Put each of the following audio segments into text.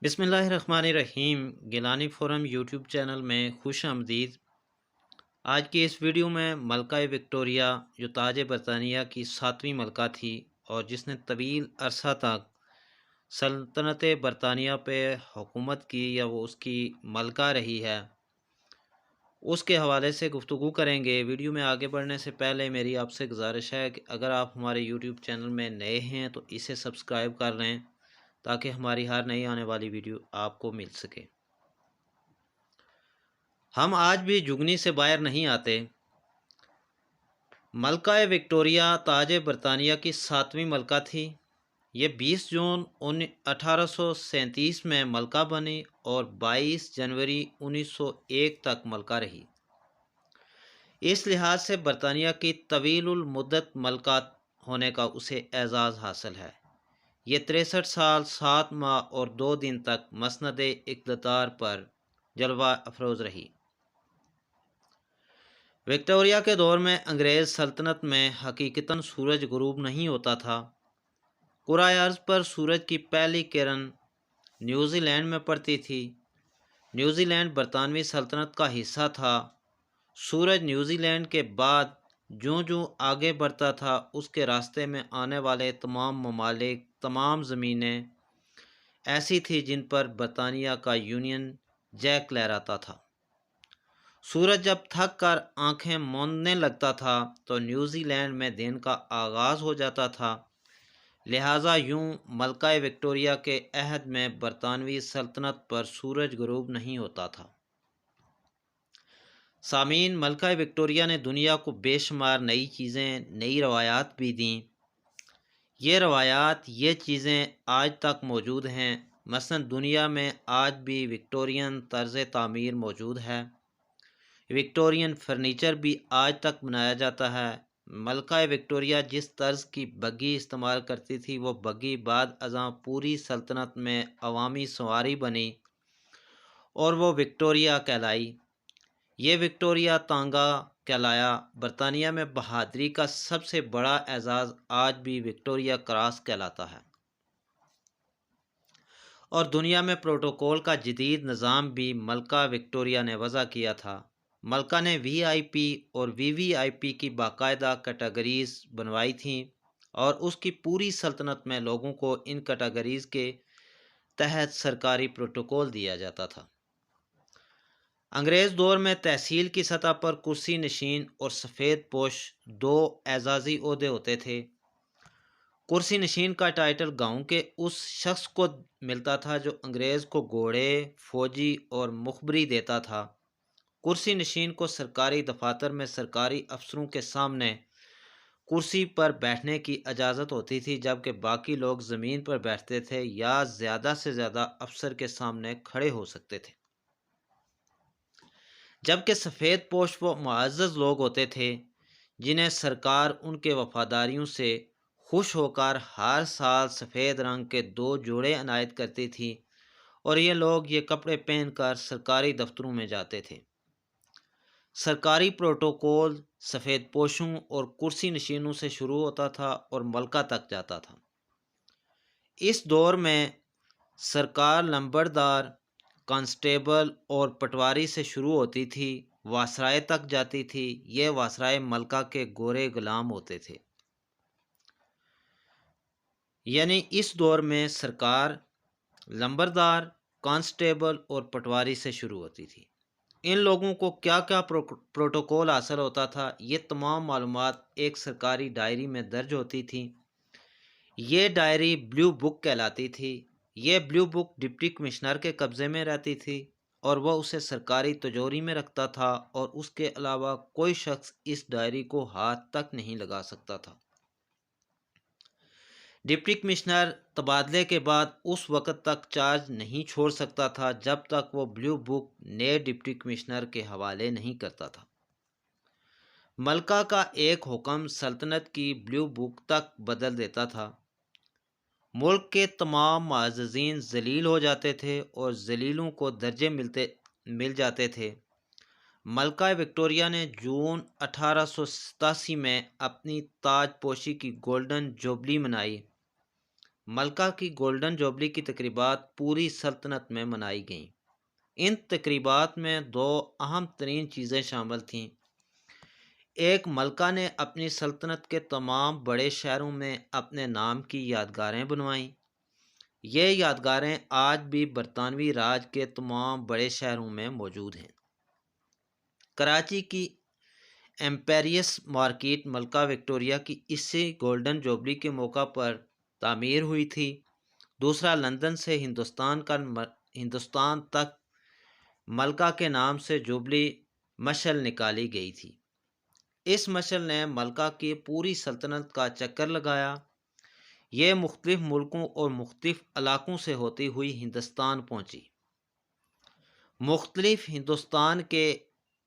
بسم اللہ الرحمن الرحیم گیلانی فورم یوٹیوب چینل میں خوش آمدید۔ آج کی اس ویڈیو میں ملکہ وکٹوریہ جو تاج برطانیہ کی 7ویں ملکہ تھی اور جس نے طویل عرصہ تک سلطنت برطانیہ پہ حکومت کی یا وہ اس کی ملکہ رہی ہے، اس کے حوالے سے گفتگو کریں گے۔ ویڈیو میں آگے بڑھنے سے پہلے میری آپ سے گزارش ہے کہ اگر آپ ہمارے یوٹیوب چینل میں نئے ہیں تو اسے سبسکرائب کر لیں تاکہ ہماری ہر نئی آنے والی ویڈیو آپ کو مل سکے۔ ہم آج بھی جگنی سے باہر نہیں آتے۔ ملکہ وکٹوریہ تاج برطانیہ کی 7ویں ملکہ تھی۔ یہ 20 جون 1837 میں ملکہ بنی اور 22 جنوری 1901 تک ملکہ رہی۔ اس لحاظ سے برطانیہ کی طویل المدت ملکہ ہونے کا اسے اعزاز حاصل ہے۔ یہ 63 سال 7 ماہ اور 2 دن تک مسند اقتدار پر جلوہ افروز رہی۔ وکٹوریہ کے دور میں انگریز سلطنت میں حقیقتاً سورج غروب نہیں ہوتا تھا۔ کرۂ ارض پر سورج کی پہلی کرن نیوزی لینڈ میں پڑتی تھی۔ نیوزی لینڈ برطانوی سلطنت کا حصہ تھا۔ سورج نیوزی لینڈ کے بعد جوں جوں آگے بڑھتا تھا اس کے راستے میں آنے والے تمام ممالک، تمام زمینیں ایسی تھی جن پر برطانیہ کا یونین جیک لہراتا تھا۔ سورج جب تھک کر آنکھیں موندنے لگتا تھا تو نیوزی لینڈ میں دن کا آغاز ہو جاتا تھا، لہٰذا یوں ملکہ وکٹوریہ کے عہد میں برطانوی سلطنت پر سورج غروب نہیں ہوتا تھا۔ سامعین، ملکہ وکٹوریہ نے دنیا کو بے شمار نئی چیزیں، نئی روایات بھی دیں۔ یہ روایات، یہ چیزیں آج تک موجود ہیں۔ مثلاً دنیا میں آج بھی وکٹورین طرز تعمیر موجود ہے۔ وکٹورین فرنیچر بھی آج تک بنایا جاتا ہے۔ ملکہ وکٹوریہ جس طرز کی بگی استعمال کرتی تھی وہ بگی بعد ازاں پوری سلطنت میں عوامی سواری بنی اور وہ وکٹوریہ کہلائی۔ یہ وکٹوریہ تانگا کہلایا۔ برطانیہ میں بہادری کا سب سے بڑا اعزاز آج بھی وکٹوریہ کراس کہلاتا ہے۔ اور دنیا میں پروٹوکول کا جدید نظام بھی ملکہ وکٹوریہ نے وضع کیا تھا۔ ملکہ نے وی آئی پی اور وی وی آئی پی کی باقاعدہ کیٹیگریز بنوائی تھیں اور اس کی پوری سلطنت میں لوگوں کو ان کیٹیگریز کے تحت سرکاری پروٹوکول دیا جاتا تھا۔ انگریز دور میں تحصیل کی سطح پر کرسی نشین اور سفید پوش 2 اعزازی عہدے ہوتے تھے۔ کرسی نشین کا ٹائٹل گاؤں کے اس شخص کو ملتا تھا جو انگریز کو گھوڑے، فوجی اور مخبری دیتا تھا۔ کرسی نشین کو سرکاری دفاتر میں سرکاری افسروں کے سامنے کرسی پر بیٹھنے کی اجازت ہوتی تھی، جبکہ باقی لوگ زمین پر بیٹھتے تھے یا زیادہ سے زیادہ افسر کے سامنے کھڑے ہو سکتے تھے۔ جبکہ سفید پوش وہ معزز لوگ ہوتے تھے جنہیں سرکار ان کے وفاداریوں سے خوش ہو کر ہر سال سفید رنگ کے 2 جوڑے عنایت کرتی تھی اور یہ لوگ یہ کپڑے پہن کر سرکاری دفتروں میں جاتے تھے۔ سرکاری پروٹوکول سفید پوشوں اور کرسی نشینوں سے شروع ہوتا تھا اور ملکہ تک جاتا تھا۔ اس دور میں سرکار لمبردار، کانسٹیبل اور پٹواری سے شروع ہوتی تھی، وائسرائے تک جاتی تھی۔ یہ وائسرائے ملکہ کے گورے غلام ہوتے تھے۔ یعنی اس دور میں سرکار لمبردار، کانسٹیبل اور پٹواری سے شروع ہوتی تھی۔ ان لوگوں کو کیا کیا پروٹوکول حاصل ہوتا تھا، یہ تمام معلومات ایک سرکاری ڈائری میں درج ہوتی تھی۔ یہ ڈائری بلیو بک کہلاتی تھی۔ یہ بلیو بک ڈپٹی کمشنر کے قبضے میں رہتی تھی اور وہ اسے سرکاری تجوری میں رکھتا تھا اور اس کے علاوہ کوئی شخص اس ڈائری کو ہاتھ تک نہیں لگا سکتا تھا۔ ڈپٹی کمشنر تبادلے کے بعد اس وقت تک چارج نہیں چھوڑ سکتا تھا جب تک وہ بلیو بک نئے ڈپٹی کمشنر کے حوالے نہیں کرتا تھا۔ ملکہ کا ایک حکم سلطنت کی بلیو بک تک بدل دیتا تھا۔ ملک کے تمام معززین ذلیل ہو جاتے تھے اور ذلیلوں کو درجے مل جاتے تھے۔ ملکہ وکٹوریہ نے جون 1887 میں اپنی تاج پوشی کی گولڈن جوبلی منائی۔ ملکہ کی گولڈن جوبلی کی تقریبات پوری سلطنت میں منائی گئیں۔ ان تقریبات میں دو اہم ترین چیزیں شامل تھیں۔ ایک، ملکہ نے اپنی سلطنت کے تمام بڑے شہروں میں اپنے نام کی یادگاریں بنوائیں۔ یہ یادگاریں آج بھی برطانوی راج کے تمام بڑے شہروں میں موجود ہیں۔ کراچی کی ایمپیریس مارکیٹ ملکہ وکٹوریہ کی اسی گولڈن جوبلی کے موقع پر تعمیر ہوئی تھی۔ دوسرا، لندن سے ہندوستان تک ملکہ کے نام سے جوبلی مشعل نکالی گئی تھی۔ اس مشعل نے ملکہ کی پوری سلطنت کا چکر لگایا۔ یہ مختلف ملکوں اور مختلف علاقوں سے ہوتی ہوئی ہندوستان پہنچی۔ مختلف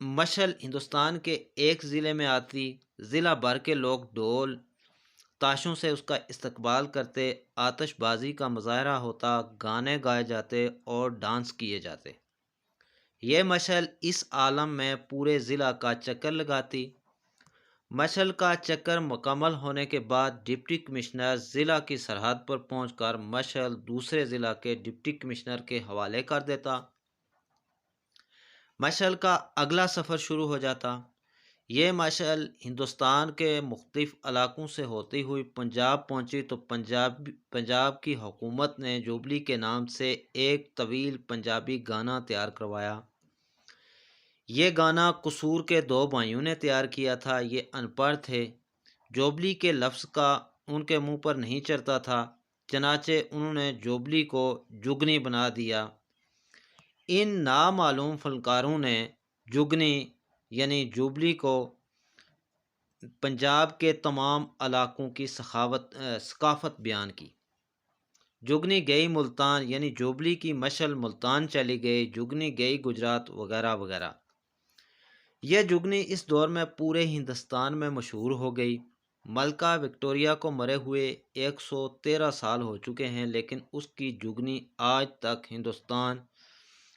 مشعل ہندوستان کے ایک ضلع میں آتی، ضلع بھر کے لوگ ڈھول تاشوں سے اس کا استقبال کرتے، آتش بازی کا مظاہرہ ہوتا، گانے گائے جاتے اور ڈانس کیے جاتے۔ یہ مشعل اس عالم میں پورے ضلع کا چکر لگاتی۔ مشعل کا چکر مکمل ہونے کے بعد ڈپٹی کمشنر ضلع کی سرحد پر پہنچ کر مشعل دوسرے ضلع کے ڈپٹی کمشنر کے حوالے کر دیتا۔ مشعل کا اگلا سفر شروع ہو جاتا۔ یہ مشعل ہندوستان کے مختلف علاقوں سے ہوتی ہوئی پنجاب پہنچی تو پنجاب کی حکومت نے جوبلی کے نام سے ایک طویل پنجابی گانا تیار کروایا۔ یہ گانا قصور کے دو بھائیوں نے تیار کیا تھا۔ یہ ان پڑھ تھے، جوبلی کے لفظ کا ان کے منہ پر نہیں چڑھتا تھا، چنانچہ انہوں نے جوبلی کو جگنی بنا دیا۔ ان نامعلوم فنکاروں نے جگنی یعنی جوبلی کو پنجاب کے تمام علاقوں کی ثقافت بیان کی۔ جگنی گئی ملتان یعنی جوبلی کی مشعل ملتان چلی گئی، جگنی گئی گجرات وغیرہ وغیرہ۔ یہ جگنی اس دور میں پورے ہندوستان میں مشہور ہو گئی۔ ملکہ وکٹوریہ کو مرے ہوئے 113 سال ہو چکے ہیں، لیکن اس کی جگنی آج تک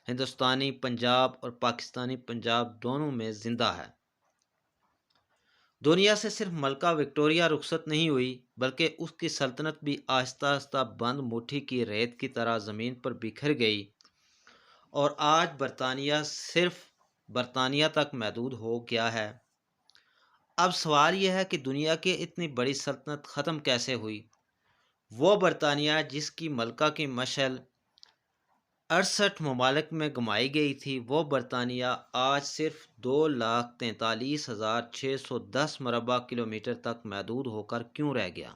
ہندوستانی پنجاب اور پاکستانی پنجاب دونوں میں زندہ ہے۔ دنیا سے صرف ملکہ وکٹوریہ رخصت نہیں ہوئی، بلکہ اس کی سلطنت بھی آہستہ آہستہ بند مٹھی کی ریت کی طرح زمین پر بکھر گئی، اور آج برطانیہ صرف برطانیہ تک محدود ہو گیا ہے۔ اب سوال یہ ہے کہ دنیا کی اتنی بڑی سلطنت ختم کیسے ہوئی؟ وہ برطانیہ جس کی ملکہ کی مشعل 68 ممالک میں گمائی گئی تھی، وہ برطانیہ آج صرف 2,43,610 مربع کلومیٹر تک محدود ہو کر کیوں رہ گیا؟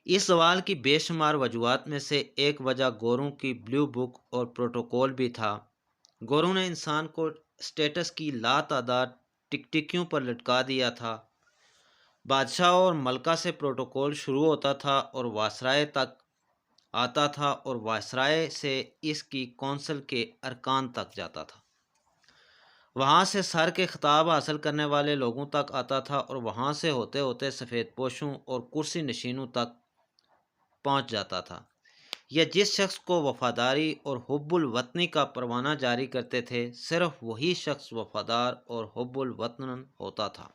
اس سوال کی بے شمار وجوہات میں سے ایک وجہ گوروں کی بلیو بک اور پروٹوکول بھی تھا۔ گوروں نے انسان کو اسٹیٹس کی لاتعداد ٹکٹیکیوں پر لٹکا دیا تھا۔ بادشاہ اور ملکہ سے پروٹوکول شروع ہوتا تھا اور وائسرائے تک آتا تھا، اور وائسرائے سے اس کی کونسل کے ارکان تک جاتا تھا۔ وہاں سے سر کے خطاب حاصل کرنے والے لوگوں تک آتا تھا، اور وہاں سے ہوتے ہوتے سفید پوشوں اور کرسی نشینوں تک پہنچ جاتا تھا۔ یہ جس شخص کو وفاداری اور حب الوطنی کا پروانہ جاری کرتے تھے، صرف وہی شخص وفادار اور حب الوطن ہوتا تھا۔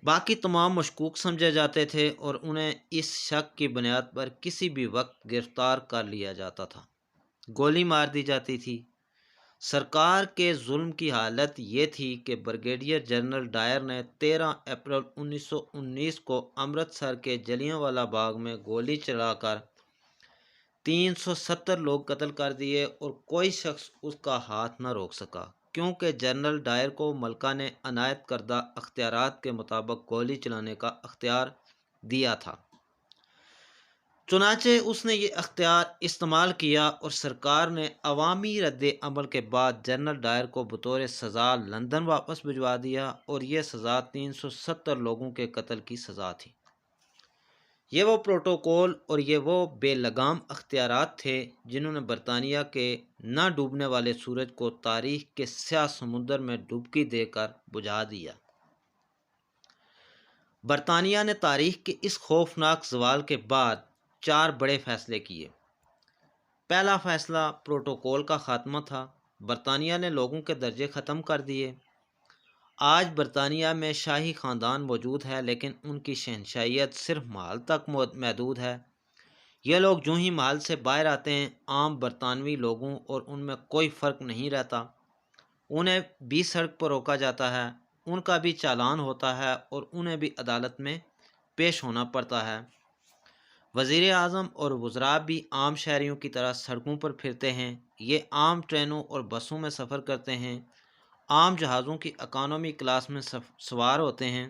باقی تمام مشکوک سمجھے جاتے تھے اور انہیں اس شک کی بنیاد پر کسی بھی وقت گرفتار کر لیا جاتا تھا، گولی مار دی جاتی تھی۔ سرکار کے ظلم کی حالت یہ تھی کہ بریگیڈیئر جنرل ڈائر نے 13 اپریل 1919 کو امرتسر کے جلیاں والا باغ میں گولی چلا کر 370 لوگ قتل کر دیے، اور کوئی شخص اس کا ہاتھ نہ روک سکا، کیونکہ جنرل ڈائر کو ملکہ نے عنایت کردہ اختیارات کے مطابق گولی چلانے کا اختیار دیا تھا۔ چنانچہ اس نے یہ اختیار استعمال کیا، اور سرکار نے عوامی رد عمل کے بعد جنرل ڈائر کو بطور سزا لندن واپس بھجوا دیا، اور یہ سزا 370 لوگوں کے قتل کی سزا تھی۔ یہ وہ پروٹوکول اور یہ وہ بے لگام اختیارات تھے جنہوں نے برطانیہ کے نہ ڈوبنے والے سورج کو تاریخ کے سیاہ سمندر میں ڈبکی دے کر بجھا دیا۔ برطانیہ نے تاریخ کے اس خوفناک زوال کے بعد 4 بڑے فیصلے کیے۔ پہلا فیصلہ پروٹوکول کا خاتمہ تھا۔ برطانیہ نے لوگوں کے درجے ختم کر دیے۔ آج برطانیہ میں شاہی خاندان موجود ہے، لیکن ان کی شہنشاہیت صرف محل تک محدود ہے۔ یہ لوگ جو ہی محل سے باہر آتے ہیں، عام برطانوی لوگوں اور ان میں کوئی فرق نہیں رہتا۔ انہیں بھی سڑک پر روکا جاتا ہے، ان کا بھی چالان ہوتا ہے اور انہیں بھی عدالت میں پیش ہونا پڑتا ہے۔ وزیر اعظم اور وزراء بھی عام شہریوں کی طرح سڑکوں پر پھرتے ہیں۔ یہ عام ٹرینوں اور بسوں میں سفر کرتے ہیں، عام جہازوں کی اکانومی کلاس میں سوار ہوتے ہیں۔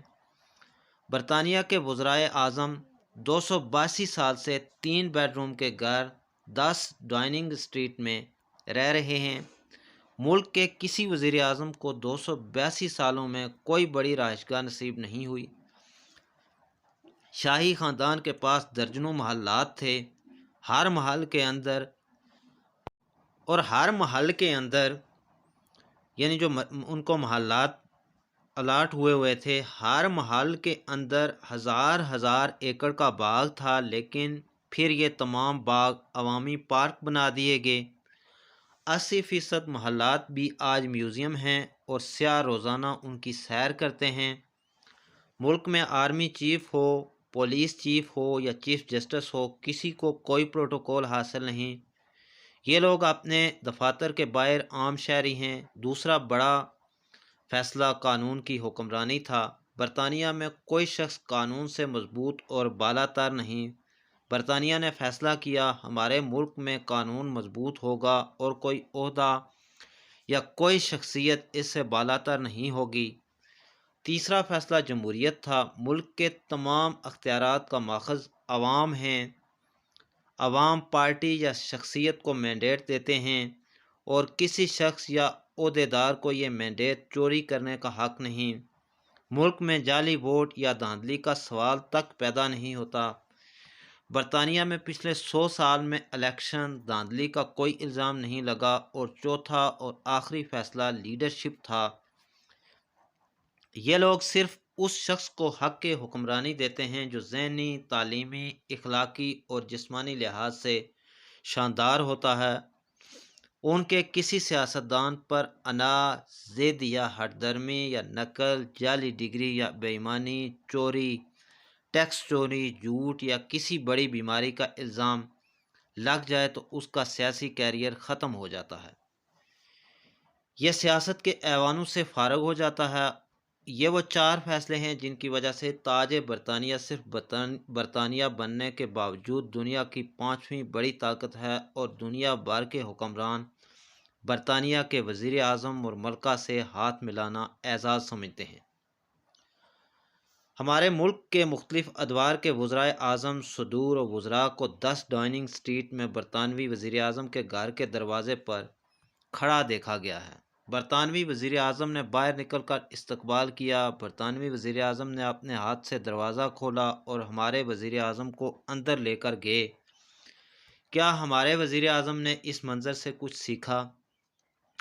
برطانیہ کے وزرائے اعظم 282 سال سے 3 بیڈ روم کے گھر 10 ڈاؤننگ اسٹریٹ میں رہ رہے ہیں۔ ملک کے کسی وزیر اعظم کو 282 سالوں میں کوئی بڑی رہائش گاہ نصیب نہیں ہوئی۔ شاہی خاندان کے پاس درجنوں محلات تھے۔ ہر محل کے اندر یعنی جو ان کو محلات الاٹ ہوئے تھے، ہر محل کے اندر ہزار ایکڑ کا باغ تھا، لیکن پھر یہ تمام باغ عوامی پارک بنا دیے گئے۔ 80% محلات بھی آج میوزیم ہیں اور سیاح روزانہ ان کی سیر کرتے ہیں۔ ملک میں آرمی چیف ہو، پولیس چیف ہو یا چیف جسٹس ہو، کسی کو کوئی پروٹوکول حاصل نہیں۔ یہ لوگ اپنے دفاتر کے باہر عام شہری ہیں۔ دوسرا بڑا فیصلہ قانون کی حکمرانی تھا۔ برطانیہ میں کوئی شخص قانون سے مضبوط اور بالا تر نہیں۔ برطانیہ نے فیصلہ کیا، ہمارے ملک میں قانون مضبوط ہوگا اور کوئی عہدہ یا کوئی شخصیت اس سے بالا تر نہیں ہوگی۔ تیسرا فیصلہ جمہوریت تھا۔ ملک کے تمام اختیارات کا ماخذ عوام ہیں۔ عوام پارٹی یا شخصیت کو مینڈیٹ دیتے ہیں اور کسی شخص یا عہدیدار کو یہ مینڈیٹ چوری کرنے کا حق نہیں۔ ملک میں جعلی ووٹ یا دھاندلی کا سوال تک پیدا نہیں ہوتا۔ برطانیہ میں پچھلے 100 سال میں الیکشن دھاندلی کا کوئی الزام نہیں لگا۔ اور چوتھا اور آخری فیصلہ لیڈرشپ تھا۔ یہ لوگ صرف اس شخص کو حق کے حکمرانی دیتے ہیں جو ذہنی، تعلیمی، اخلاقی اور جسمانی لحاظ سے شاندار ہوتا ہے۔ ان کے کسی سیاستدان پر انا، ضد یا ہٹ درمی یا نقل، جعلی ڈگری یا بے ایمانی، چوری، ٹیکس چوری، جھوٹ یا کسی بڑی بیماری کا الزام لگ جائے تو اس کا سیاسی کیریئر ختم ہو جاتا ہے۔ یہ سیاست کے ایوانوں سے فارغ ہو جاتا ہے۔ یہ وہ 4 فیصلے ہیں جن کی وجہ سے تاج برطانیہ صرف برطانیہ بننے کے باوجود دنیا کی 5ویں بڑی طاقت ہے اور دنیا بھر کے حکمران برطانیہ کے وزیر اعظم اور ملکہ سے ہاتھ ملانا اعزاز سمجھتے ہیں۔ ہمارے ملک کے مختلف ادوار کے وزرائے اعظم، صدور و وزراء کو 10 ڈاؤننگ اسٹریٹ میں برطانوی وزیر اعظم کے گھر کے دروازے پر کھڑا دیکھا گیا ہے۔ برطانوی وزیر اعظم نے باہر نکل کر استقبال کیا۔ برطانوی وزیر اعظم نے اپنے ہاتھ سے دروازہ کھولا اور ہمارے وزیر اعظم کو اندر لے کر گئے۔ کیا ہمارے وزیر اعظم نے اس منظر سے کچھ سیکھا؟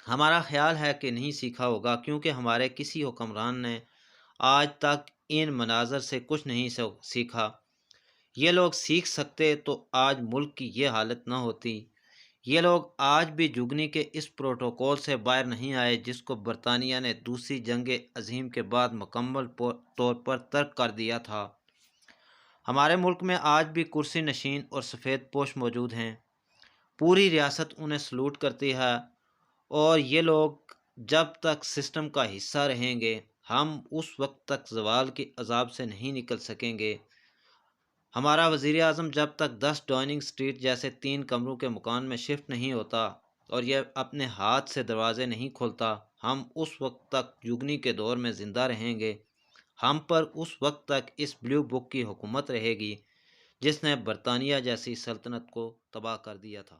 ہمارا خیال ہے کہ نہیں سیکھا ہوگا، کیونکہ ہمارے کسی حکمران نے آج تک ان مناظر سے کچھ نہیں سیکھا۔ یہ لوگ سیکھ سکتے تو آج ملک کی یہ حالت نہ ہوتی۔ یہ لوگ آج بھی جگنی کے اس پروٹوکول سے باہر نہیں آئے جس کو برطانیہ نے دوسری جنگ عظیم کے بعد مکمل طور پر ترک کر دیا تھا۔ ہمارے ملک میں آج بھی کرسی نشین اور سفید پوش موجود ہیں۔ پوری ریاست انہیں سلوٹ کرتی ہے اور یہ لوگ جب تک سسٹم کا حصہ رہیں گے، ہم اس وقت تک زوال کے عذاب سے نہیں نکل سکیں گے۔ ہمارا وزیر اعظم جب تک 10 ڈاؤننگ اسٹریٹ جیسے 3 کمروں کے مکان میں شفٹ نہیں ہوتا اور یہ اپنے ہاتھ سے دروازے نہیں کھولتا، ہم اس وقت تک جگنی کے دور میں زندہ رہیں گے۔ ہم پر اس وقت تک اس بلیو بک کی حکومت رہے گی جس نے برطانیہ جیسی سلطنت کو تباہ کر دیا تھا۔